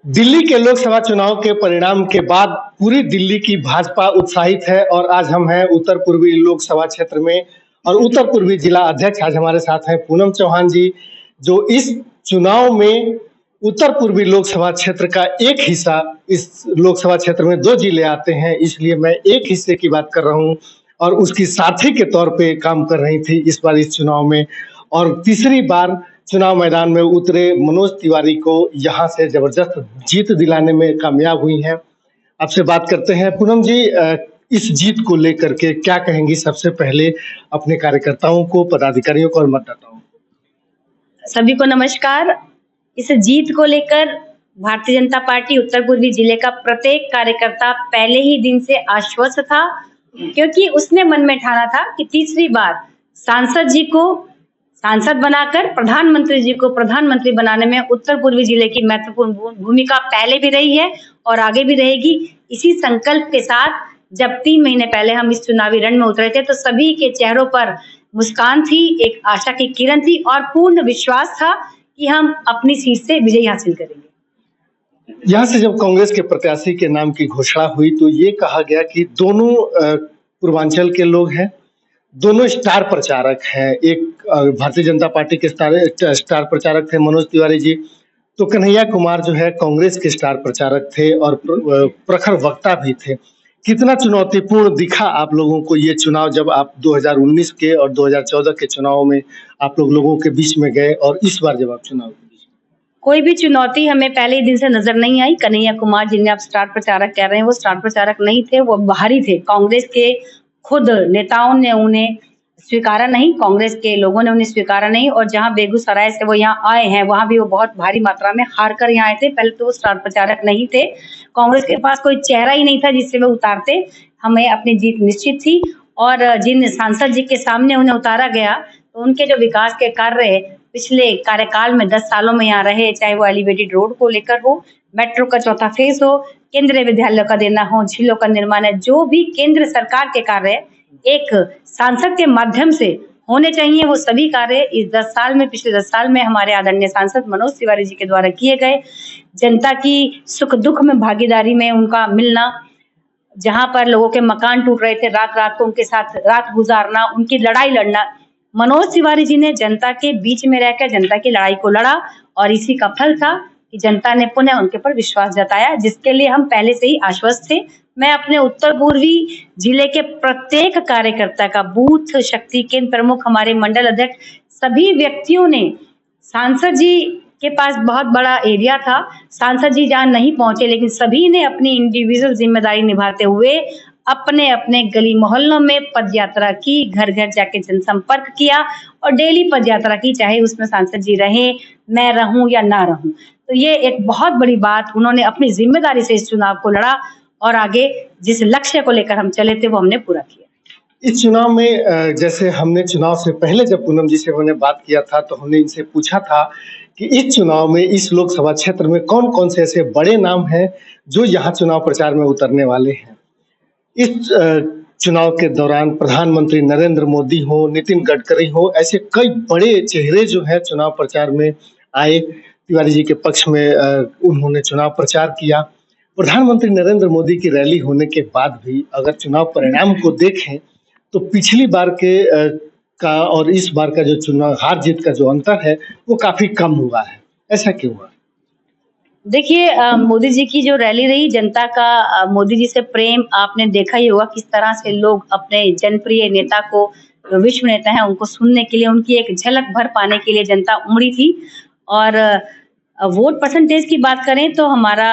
दिल्ली के लोकसभा चुनाव के परिणाम के बाद पूरी दिल्ली की भाजपा उत्साहित है और आज हम हैं उत्तर पूर्वी लोकसभा क्षेत्र में और उत्तर पूर्वी जिला अध्यक्ष आज हमारे साथ हैं पूनम चौहान जी, जो इस चुनाव में उत्तर पूर्वी लोकसभा क्षेत्र का एक हिस्सा, इस लोकसभा क्षेत्र में 2 जिले आते हैं, इसलिए मैं एक हिस्से की बात कर रहा हूं और उसकी साथी के तौर पे काम कर रही थी इस बार इस चुनाव में। और तीसरी बार चुनाव मैदान में उतरे मनोज तिवारी को यहाँ से जबरदस्त जीत दिलाने में कामयाब हुई हैं। आपसे बात करते हैं पूनम जी, इस जीत को लेकर के क्या कहेंगी सबसे पहले अपने कार्यकर्ताओं को, पदाधिकारियों को और मतदाताओं को? सभी को नमस्कार। इस जीत को लेकर भारतीय जनता पार्टी उत्तर पूर्वी जिले का प्रत्येक कार्यकर्ता पहले ही दिन से आश्वस्त था, क्योंकि उसने मन में ठाना था कि तीसरी बार सांसद जी को सांसद बनाकर प्रधानमंत्री जी को प्रधानमंत्री बनाने में उत्तर पूर्वी जिले की महत्वपूर्ण भूमिका पहले भी रही है और आगे भी रहेगी। इसी संकल्प के साथ जब 3 महीने पहले हम इस चुनावी रण में उतरे थे तो सभी के चेहरों पर मुस्कान थी, एक आशा की किरण थी और पूर्ण विश्वास था कि हम अपनी सीट से विजय हासिल करेंगे। यहाँ से जब कांग्रेस के प्रत्याशी के नाम की घोषणा हुई तो ये कहा गया कि दोनों पूर्वांचल के लोग हैं, दोनों स्टार प्रचारक हैं। एक भारतीय जनता पार्टी के स्टार प्रचारक थे मनोज तिवारी जी, तो कन्हैया कुमार जो है कांग्रेस के स्टार प्रचारक थे और प्रखर वक्ता भी थे। कितना चुनौतीपूर्ण दिखा आप लोगों को ये चुनाव जब आप 2019 के और 2014 के चुनाव में आप लोगों के बीच में गए और इस बार जब आप चुनाव के बीच में? कोई भी चुनौती हमें पहले ही दिन से नजर नहीं आई। कन्हैया कुमार जिन्हें आप स्टार प्रचारक कह रहे हैं, वो स्टार प्रचारक नहीं थे, वो बाहरी थे। कांग्रेस के खुद नेताओं ने उन्हें स्वीकारा नहीं, कांग्रेस के लोगों ने उन्हें स्वीकारा नहीं और जहां बेगूसराय से वो यहाँ आए हैं वहां भी वो बहुत भारी मात्रा में हार कर यहाँ आए थे। पहले तो वो स्टार प्रचारक नहीं थे, कांग्रेस के पास कोई चेहरा ही नहीं था जिससे वो उतारते। हमें अपनी जीत निश्चित थी और जिन सांसद जी के सामने उन्हें उतारा गया तो उनके जो विकास के कार्य पिछले कार्यकाल में 10 सालों में यहाँ रहे, चाहे वो एलिवेटेड रोड को लेकर हो, मेट्रो का 4था फेज हो, केंद्रीय विद्यालय का देना हो, झीलों का निर्माण है, जो भी केंद्र सरकार के कार्य एक सांसद के माध्यम से होने चाहिए, वो सभी कार्य इस 10 साल में, पिछले 10 साल में हमारे आदरणीय सांसद मनोज तिवारी जी के द्वारा किए गए। जनता की सुख दुख में भागीदारी में उनका मिलना, जहां पर लोगों के मकान टूट रहे थे, रात रात को उनके साथ रात गुजारना, उनकी लड़ाई लड़ना, मनोज तिवारी जी ने जनता के बीच में रहकर जनता की लड़ाई को लड़ा और इसी का फल था कि जनता ने पुनः उनके पर विश्वास जताया, जिसके लिए हम पहले से ही आश्वस्त थे। मैं अपने उत्तर पूर्वी जिले के प्रत्येक कार्यकर्ता का, बूथ शक्ति केंद्र प्रमुख, हमारे मंडल अध्यक्ष, सभी व्यक्तियों ने, सांसद जी के पास बहुत बड़ा एरिया था, सांसद जी जहां नहीं पहुंचे लेकिन सभी ने अपनी इंडिविजुअल जिम्मेदारी निभाते हुए अपने अपने गली मोहल्लों में पदयात्रा की, घर घर जाके जनसंपर्क किया और डेली पदयात्रा की, चाहे उसमें सांसद जी रहे, मैं रहूं या ना रहूं। तो ये एक बहुत बड़ी बात, उन्होंने अपनी जिम्मेदारी से इस चुनाव को लड़ा और आगे जिस लक्ष्य को लेकर हम चले थे वो हमने पूरा किया। इस चुनाव में जैसे हमने चुनाव से पहले जब पूनम जी से हमने बात किया था तो हमने इनसे पूछा था कि इस चुनाव में, इस लोकसभा क्षेत्र में कौन कौन से ऐसे बड़े नाम हैं जो यहाँ चुनाव प्रचार में उतरने वाले हैं। इस चुनाव के दौरान प्रधानमंत्री नरेंद्र मोदी हो, नितिन गडकरी हो, ऐसे कई बड़े चेहरे जो है चुनाव प्रचार में आए। तिवारी जी के पक्ष में उन्होंने चुनाव प्रचार किया। प्रधानमंत्री नरेंद्र मोदी की रैली होने के बाद भी अगर चुनाव परिणाम को देखें तो पिछली बार के का और इस बार का जो चुनाव हार जीत का जो अंतर है वो काफी कम हुआ है। ऐसा क्यों हुआ? देखिए, मोदी जी की जो रैली रही, जनता का मोदी जी से प्रेम आपने देखा ही होगा, किस तरह से लोग अपने जनप्रिय नेता को, जो विश्व नेता है, उनको सुनने के लिए, उनकी एक झलक भर पाने के लिए जनता उमड़ी थी। और वोट परसेंटेज की बात करें तो हमारा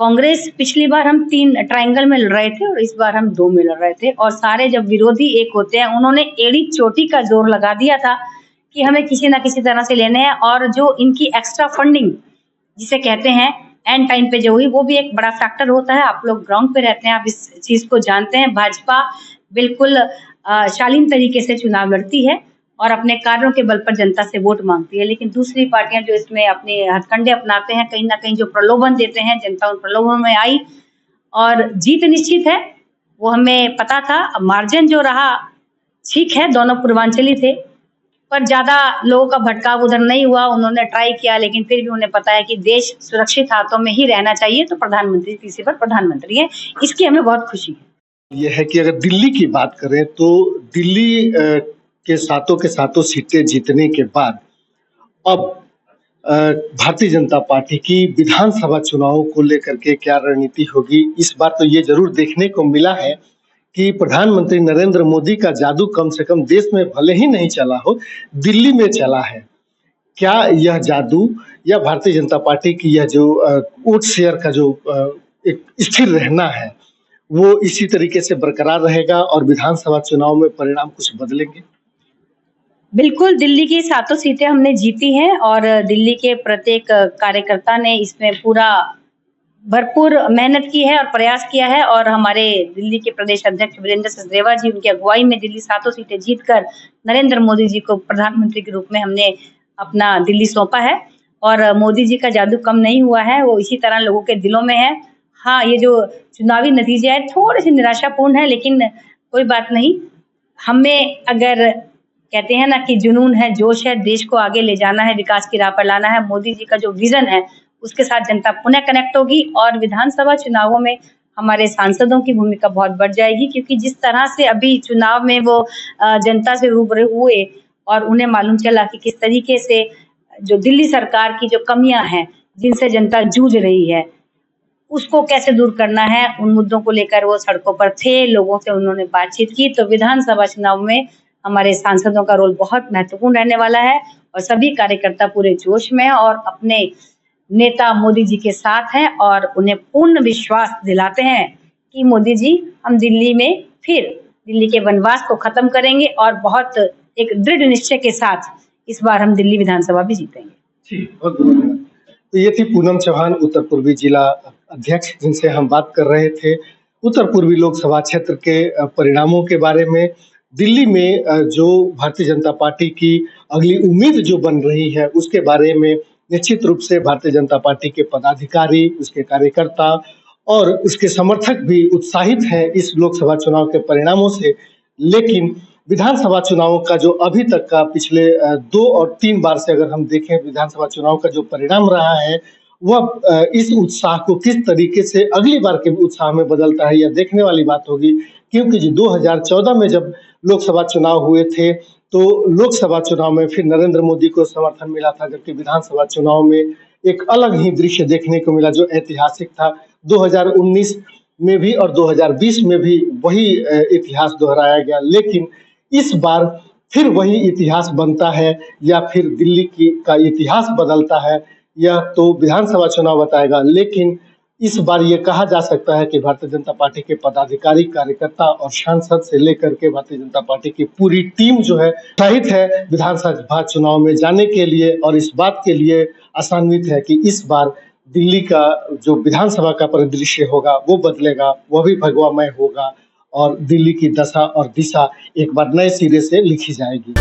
कांग्रेस, पिछली बार हम 3 ट्रायंगल में लड़ रहे थे और इस बार हम 2 में लड़ रहे थे और सारे जब विरोधी एक होते हैं, उन्होंने एड़ी चोटी का जोर लगा दिया था कि हमें किसी ना किसी तरह से लेने हैं। और जो इनकी एक्स्ट्रा फंडिंग जिसे कहते हैं एंड टाइम पे जो हुई, वो भी एक बड़ा फैक्टर होता है। आप लोग ग्राउंड पे रहते हैं, आप इस चीज को जानते हैं। भाजपा बिल्कुल शालीन तरीके से चुनाव लड़ती है और अपने कार्यों के बल पर जनता से वोट मांगती है, लेकिन दूसरी पार्टियां जो इसमें अपने हथकंडे अपनाते हैं, कहीं ना कहीं जो प्रलोभन देते हैं, जनता उन प्रलोभनों में आई और जीत निश्चित है, वो हमें पता था। मार्जिन जो रहा ठीक है, दोनों पूर्वांचली थे, पर ज्यादा लोगों का भटकाव उधर नहीं हुआ। उन्होंने ट्राई किया, लेकिन फिर भी उन्हें पता है कि देश सुरक्षित हाथों में ही रहना चाहिए, तो प्रधानमंत्री तीसरी बार प्रधानमंत्री है, इसकी हमें बहुत खुशी है। ये है कि अगर दिल्ली की बात करें तो दिल्ली के सातों सीटें जीतने के बाद अब भारतीय जनता पार्टी की विधानसभा चुनावों को लेकर के क्या रणनीति होगी। इस बार तो ये जरूर देखने को मिला है कि प्रधानमंत्री नरेंद्र मोदी का जादू कम से कम देश में भले ही नहीं चला हो, दिल्ली में चला है। क्या यह जादू या भारतीय जनता पार्टी की यह जो वोट शेयर का जो एक स्थिर रहना है, वो इसी तरीके से बरकरार रहेगा और विधानसभा चुनाव में परिणाम कुछ बदलेंगे? बिल्कुल, दिल्ली की सातों सीटें हमने जीती हैं और दिल्ली के प्रत्येक कार्यकर्ता ने इसमें पूरा भरपूर मेहनत की है और प्रयास किया है। और हमारे दिल्ली के प्रदेश अध्यक्ष वीरेंद्र सचदेवा जी, उनकी अगुवाई में दिल्ली सातों सीटें जीतकर नरेंद्र मोदी जी को प्रधानमंत्री के रूप में हमने अपना दिल्ली सौंपा है। और मोदी जी का जादू कम नहीं हुआ है, वो इसी तरह लोगों के दिलों में है। हाँ, ये जो चुनावी नतीजे हैं थोड़े से निराशापूर्ण है, लेकिन कोई बात नहीं। हमें अगर कहते हैं ना कि जुनून है, जोश है, देश को आगे ले जाना है, विकास की राह पर लाना है, मोदी जी का जो विजन है उसके साथ जनता पुनः कनेक्ट होगी और विधानसभा चुनावों में हमारे सांसदों की भूमिका बहुत बढ़ जाएगी। क्योंकि जिस तरह से अभी चुनाव में वो जनता से रूबरू हुए और उन्हें मालूम चला कि किस तरीके से जो दिल्ली सरकार की जो कमियां हैं जिनसे जनता जूझ रही है उसको कैसे दूर करना है, उन मुद्दों को लेकर वो सड़कों पर थे, लोगों से उन्होंने बातचीत की। तो विधानसभा चुनाव में हमारे सांसदों का रोल बहुत महत्वपूर्ण रहने वाला है और सभी कार्यकर्ता पूरे जोश में और अपने नेता मोदी जी के साथ हैं और उन्हें पूर्ण विश्वास दिलाते हैं कि मोदी जी, हम दिल्ली में फिर दिल्ली के वनवास को खत्म करेंगे और बहुत एक दृढ़ निश्चय के साथ इस बार हम दिल्ली विधानसभा भी जीतेंगे। जी, बहुत धन्यवाद। तो ये थी पूनम चौहान, उत्तर पूर्वी जिला अध्यक्ष, जिनसे हम बात कर रहे थे उत्तर पूर्वी लोकसभा क्षेत्र के परिणामों के बारे में। दिल्ली में जो भारतीय जनता पार्टी की अगली उम्मीद जो बन रही है उसके बारे में निश्चित रूप से भारतीय जनता पार्टी के पदाधिकारी, उसके कार्यकर्ता और उसके समर्थक भी उत्साहित हैं इस लोकसभा चुनाव के परिणामों से। लेकिन विधानसभा चुनावों का जो अभी तक का पिछले 2 और 3 बार से अगर हम देखें विधानसभा चुनाव का जो परिणाम रहा है वह इस उत्साह को किस तरीके से अगली बार के उत्साह में बदलता है, यह देखने वाली बात होगी। क्योंकि जो 2014 में जब लोकसभा चुनाव हुए थे तो लोकसभा चुनाव में फिर नरेंद्र मोदी को समर्थन मिला था, जबकि विधानसभा चुनाव में एक अलग ही दृश्य देखने को मिला जो ऐतिहासिक था। 2019 में भी और 2020 में भी वही इतिहास दोहराया गया। लेकिन इस बार फिर वही इतिहास बनता है या फिर दिल्ली का इतिहास बदलता है, यह तो विधानसभा चुनाव बताएगा। लेकिन इस बार ये कहा जा सकता है कि भारतीय जनता पार्टी के पदाधिकारी, कार्यकर्ता और सांसद से लेकर के भारतीय जनता पार्टी की पूरी टीम जो है उत्साहित है विधानसभा चुनाव में जाने के लिए और इस बात के लिए आशान्वित है कि इस बार दिल्ली का जो विधानसभा का परिदृश्य होगा वो बदलेगा, वह भी भगवामय होगा और दिल्ली की दशा और दिशा एक बार नए सिरे से लिखी जाएगी।